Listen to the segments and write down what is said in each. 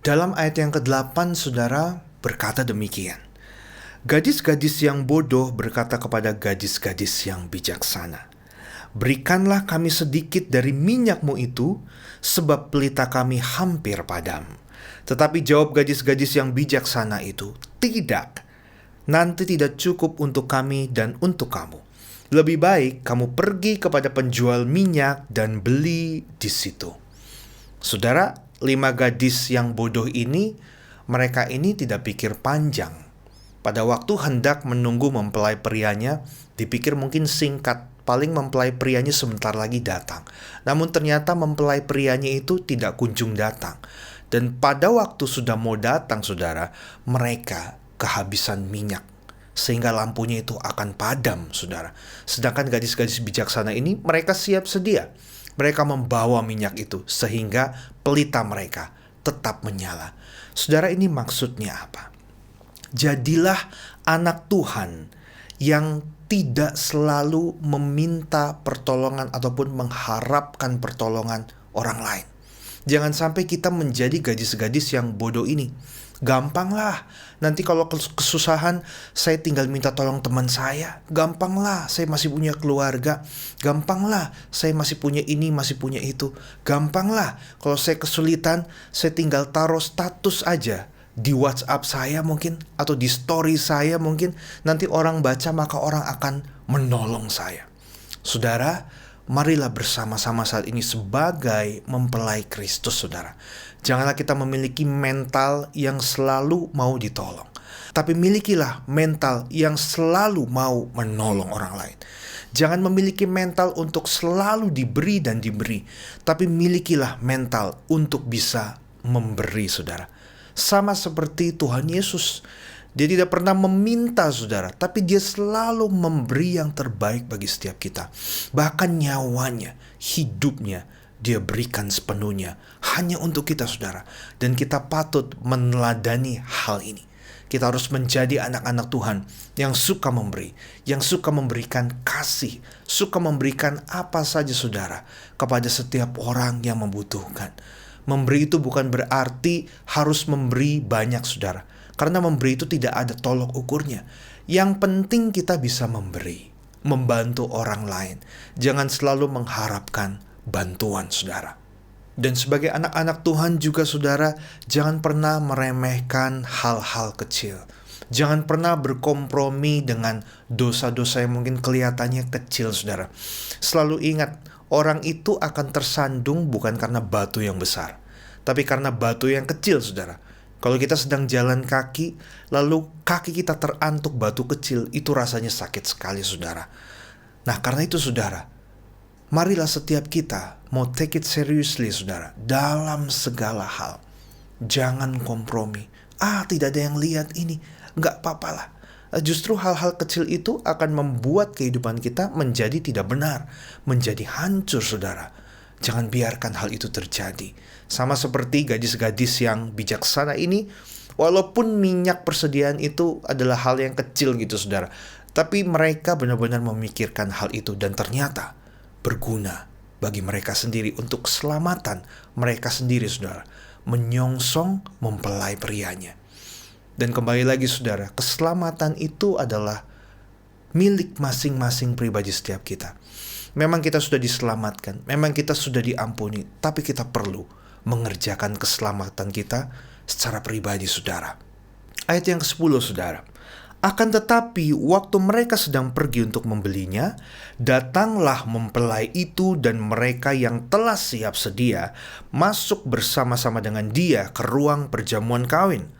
Dalam ayat yang ke-8, saudara berkata demikian. Gadis-gadis yang bodoh berkata kepada gadis-gadis yang bijaksana, "Berikanlah kami sedikit dari minyakmu itu, sebab pelita kami hampir padam." Tetapi jawab gadis-gadis yang bijaksana itu, "Tidak, nanti tidak cukup untuk kami dan untuk kamu. Lebih baik kamu pergi kepada penjual minyak dan beli di situ." Saudara, 5 gadis yang bodoh ini, mereka ini tidak pikir panjang. Pada waktu hendak menunggu mempelai prianya, dipikir mungkin singkat, paling mempelai prianya sebentar lagi datang. Namun ternyata mempelai prianya itu tidak kunjung datang. Dan pada waktu sudah mau datang, saudara, mereka kehabisan minyak, sehingga lampunya itu akan padam, saudara. Sedangkan gadis-gadis bijaksana ini, mereka siap sedia. Mereka membawa minyak itu, sehingga pelita mereka tetap menyala. Saudara, ini maksudnya apa? Jadilah anak Tuhan yang tidak selalu meminta pertolongan ataupun mengharapkan pertolongan orang lain. Jangan sampai kita menjadi gadis-gadis yang bodoh ini. Gampanglah, nanti kalau kesusahan saya tinggal minta tolong teman saya. Gampanglah, saya masih punya keluarga. Gampanglah, saya masih punya ini, masih punya itu. Gampanglah, kalau saya kesulitan, saya tinggal taruh status aja di WhatsApp saya mungkin, atau di story saya mungkin. Nanti orang baca, maka orang akan menolong saya. Saudara, marilah bersama-sama saat ini sebagai mempelai Kristus, saudara. Janganlah kita memiliki mental yang selalu mau ditolong, tapi milikilah mental yang selalu mau menolong orang lain. Jangan memiliki mental untuk selalu diberi dan diberi, tapi milikilah mental untuk bisa memberi, saudara. Sama seperti Tuhan Yesus. Dia tidak pernah meminta, saudara, tapi dia selalu memberi yang terbaik bagi setiap kita. Bahkan nyawanya, hidupnya, dia berikan sepenuhnya hanya untuk kita, saudara. Dan kita patut meneladani hal ini. Kita harus menjadi anak-anak Tuhan yang suka memberi, yang suka memberikan kasih, suka memberikan apa saja, saudara, kepada setiap orang yang membutuhkan. Memberi itu bukan berarti harus memberi banyak, saudara. Karena memberi itu tidak ada tolok ukurnya. Yang penting kita bisa memberi, membantu orang lain. Jangan selalu mengharapkan bantuan, saudara. Dan sebagai anak-anak Tuhan juga, saudara, jangan pernah meremehkan hal-hal kecil. Jangan pernah berkompromi dengan dosa-dosa yang mungkin kelihatannya kecil, saudara. Selalu ingat, orang itu akan tersandung bukan karena batu yang besar, tapi karena batu yang kecil, saudara. Kalau kita sedang jalan kaki, lalu kaki kita terantuk batu kecil, itu rasanya sakit sekali, saudara. Nah, karena itu, saudara, marilah setiap kita mau take it seriously, saudara, dalam segala hal. Jangan kompromi. Tidak ada yang lihat ini. Nggak apa-apalah. Justru hal-hal kecil itu akan membuat kehidupan kita menjadi tidak benar, menjadi hancur, saudara. Jangan biarkan hal itu terjadi. Sama seperti gadis-gadis yang bijaksana ini, walaupun minyak persediaan itu adalah hal yang kecil gitu, saudara, tapi mereka benar-benar memikirkan hal itu dan ternyata berguna bagi mereka sendiri untuk keselamatan mereka sendiri, saudara, menyongsong mempelai prianya. Dan kembali lagi, saudara, keselamatan itu adalah milik masing-masing pribadi setiap kita. Memang kita sudah diselamatkan, memang kita sudah diampuni, tapi kita perlu mengerjakan keselamatan kita secara pribadi, saudara. Ayat yang ke-10, saudara. Akan tetapi waktu mereka sedang pergi untuk membelinya, datanglah mempelai itu dan mereka yang telah siap sedia masuk bersama-sama dengan dia ke ruang perjamuan kawin.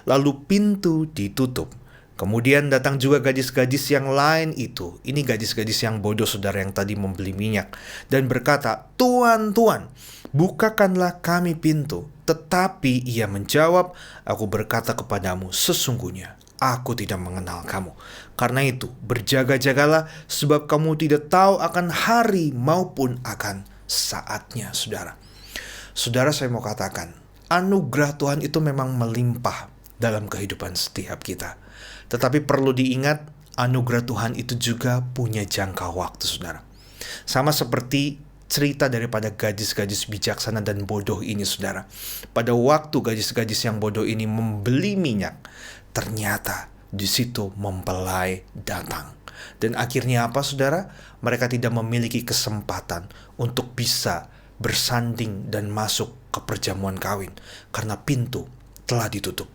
Lalu pintu ditutup. Kemudian datang juga gadis-gadis yang lain itu. Ini gadis-gadis yang bodoh, saudara, yang tadi membeli minyak. Dan berkata, "Tuan, Tuan, bukakanlah kami pintu." Tetapi ia menjawab, "Aku berkata kepadamu, sesungguhnya aku tidak mengenal kamu. Karena itu, berjaga-jagalah, sebab kamu tidak tahu akan hari maupun akan saatnya," saudara. Saudara, saya mau katakan, anugerah Tuhan itu memang melimpah dalam kehidupan setiap kita. Tetapi perlu diingat, anugerah Tuhan itu juga punya jangka waktu, saudara. Sama seperti cerita daripada gadis-gadis bijaksana dan bodoh ini, saudara. Pada waktu gadis-gadis yang bodoh ini membeli minyak, ternyata di situ mempelai datang. Dan akhirnya apa, saudara? Mereka tidak memiliki kesempatan untuk bisa bersanding dan masuk ke perjamuan kawin karena pintu telah ditutup.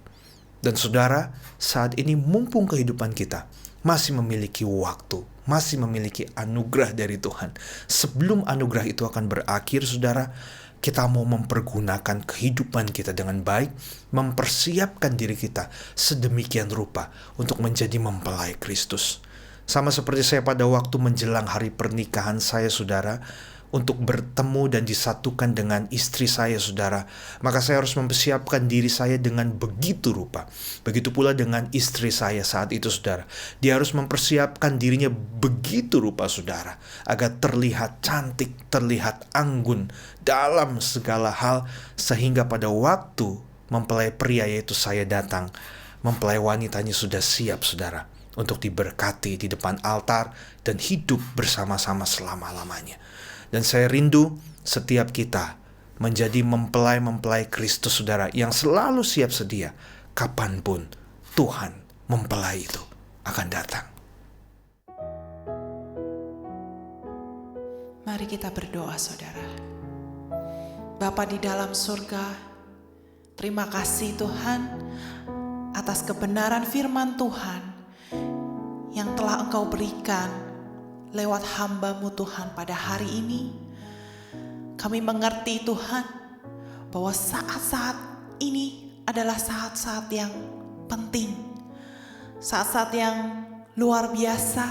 Dan saudara, saat ini mumpung kehidupan kita masih memiliki waktu, masih memiliki anugerah dari Tuhan. Sebelum anugerah itu akan berakhir, saudara, kita mau mempergunakan kehidupan kita dengan baik, mempersiapkan diri kita sedemikian rupa untuk menjadi mempelai Kristus. Sama seperti saya pada waktu menjelang hari pernikahan saya, saudara, untuk bertemu dan disatukan dengan istri saya, saudara, maka saya harus mempersiapkan diri saya dengan begitu rupa. Begitu pula dengan istri saya saat itu, saudara. Dia harus mempersiapkan dirinya begitu rupa, saudara, agar terlihat cantik, terlihat anggun dalam segala hal, sehingga pada waktu mempelai pria yaitu saya datang, mempelai wanitanya sudah siap, saudara, untuk diberkati di depan altar dan hidup bersama-sama selama-lamanya. Dan saya rindu setiap kita menjadi mempelai-mempelai Kristus, saudara, yang selalu siap sedia kapanpun Tuhan mempelai itu akan datang. Mari kita berdoa, saudara. Bapa di dalam surga, terima kasih Tuhan atas kebenaran firman Tuhan yang telah Engkau berikan lewat hamba-Mu Tuhan pada hari ini. Kami mengerti Tuhan bahwa saat-saat ini adalah saat-saat yang penting, saat-saat yang luar biasa,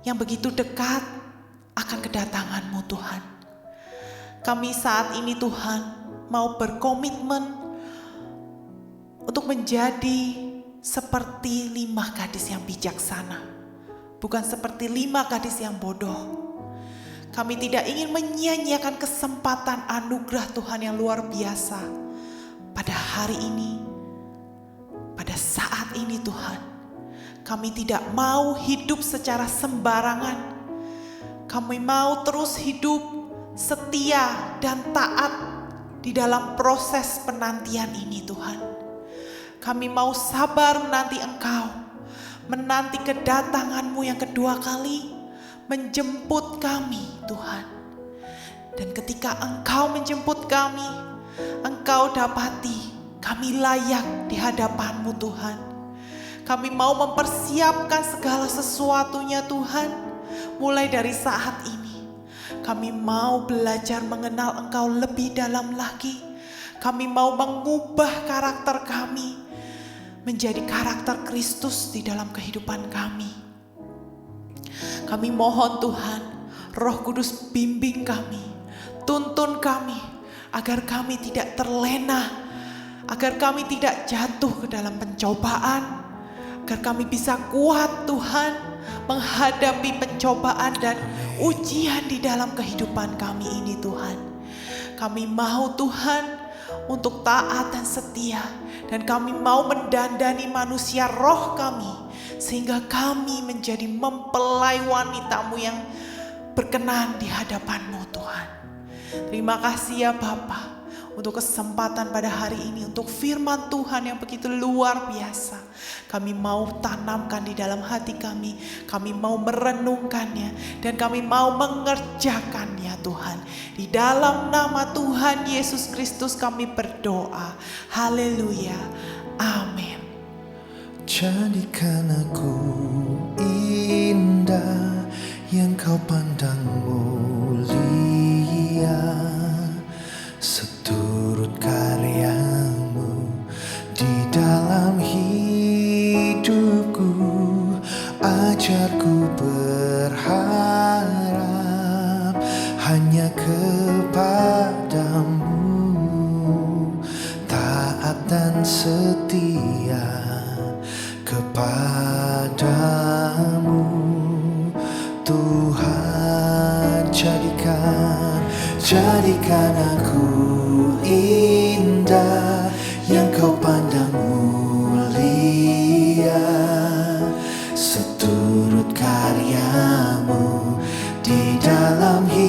yang begitu dekat akan kedatangan-Mu Tuhan. Kami saat ini Tuhan mau berkomitmen untuk menjadi seperti 5 gadis yang bijaksana, bukan seperti 5 gadis yang bodoh. Kami tidak ingin menyia-nyiakan kesempatan anugerah Tuhan yang luar biasa pada hari ini, pada saat ini Tuhan. Kami tidak mau hidup secara sembarangan. Kami mau terus hidup setia dan taat di dalam proses penantian ini Tuhan. Kami mau sabar menanti Engkau, menanti kedatangan-Mu yang kedua kali, menjemput kami Tuhan. Dan ketika Engkau menjemput kami, Engkau dapati kami layak di hadapan-Mu Tuhan. Kami mau mempersiapkan segala sesuatunya Tuhan, mulai dari saat ini. Kami mau belajar mengenal Engkau lebih dalam lagi. Kami mau mengubah karakter kami menjadi karakter Kristus di dalam kehidupan kami. Kami mohon Tuhan, Roh Kudus bimbing kami, tuntun kami, agar kami tidak terlena, agar kami tidak jatuh ke dalam pencobaan, agar kami bisa kuat Tuhan menghadapi pencobaan dan ujian di dalam kehidupan kami ini Tuhan. Kami mau Tuhan untuk taat dan setia, dan kami mau mendandani manusia roh kami, sehingga kami menjadi mempelai wanita-Mu yang berkenan di hadapan-Mu Tuhan. Terima kasih ya Bapa untuk kesempatan pada hari ini, untuk firman Tuhan yang begitu luar biasa. Kami mau tanamkan di dalam hati kami mau merenungkannya, dan kami mau mengerjakannya Tuhan. Di dalam nama Tuhan Yesus Kristus kami berdoa. Haleluya. Amin. Jadikan aku indah yang Kau pandang mulia, seturut karya-Mu di dalam hidupku. Ajarku berharap hanya kepadamu, taat dan setia kepadamu. Tuhan, jadikan aku indah yang Kau pandang mulia, seturut karya-Mu di dalam hidup.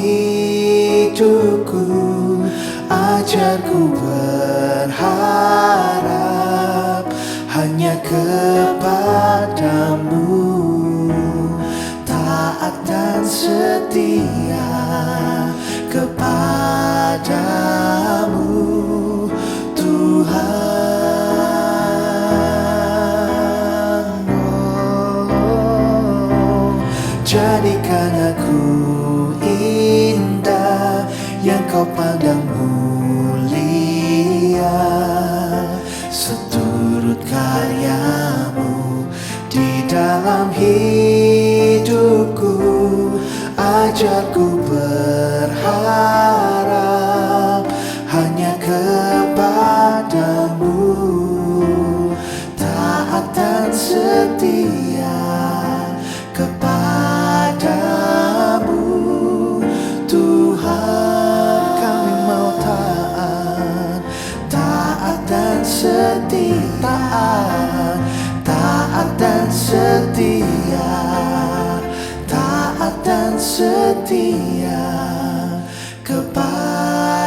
Ajarku berharap hanya kepadamu, taat dan setia kepadamu, Tuhan. Jadikan aku indah yang kau pandang mulia, seturut karyamu di dalam hidupku. Ajarku berharap hanya kepadamu, taat dan setia kepadamu, Tuhan. Kami mau taat, taat dan setia, taat dan setia, taat dan setia kepadamu.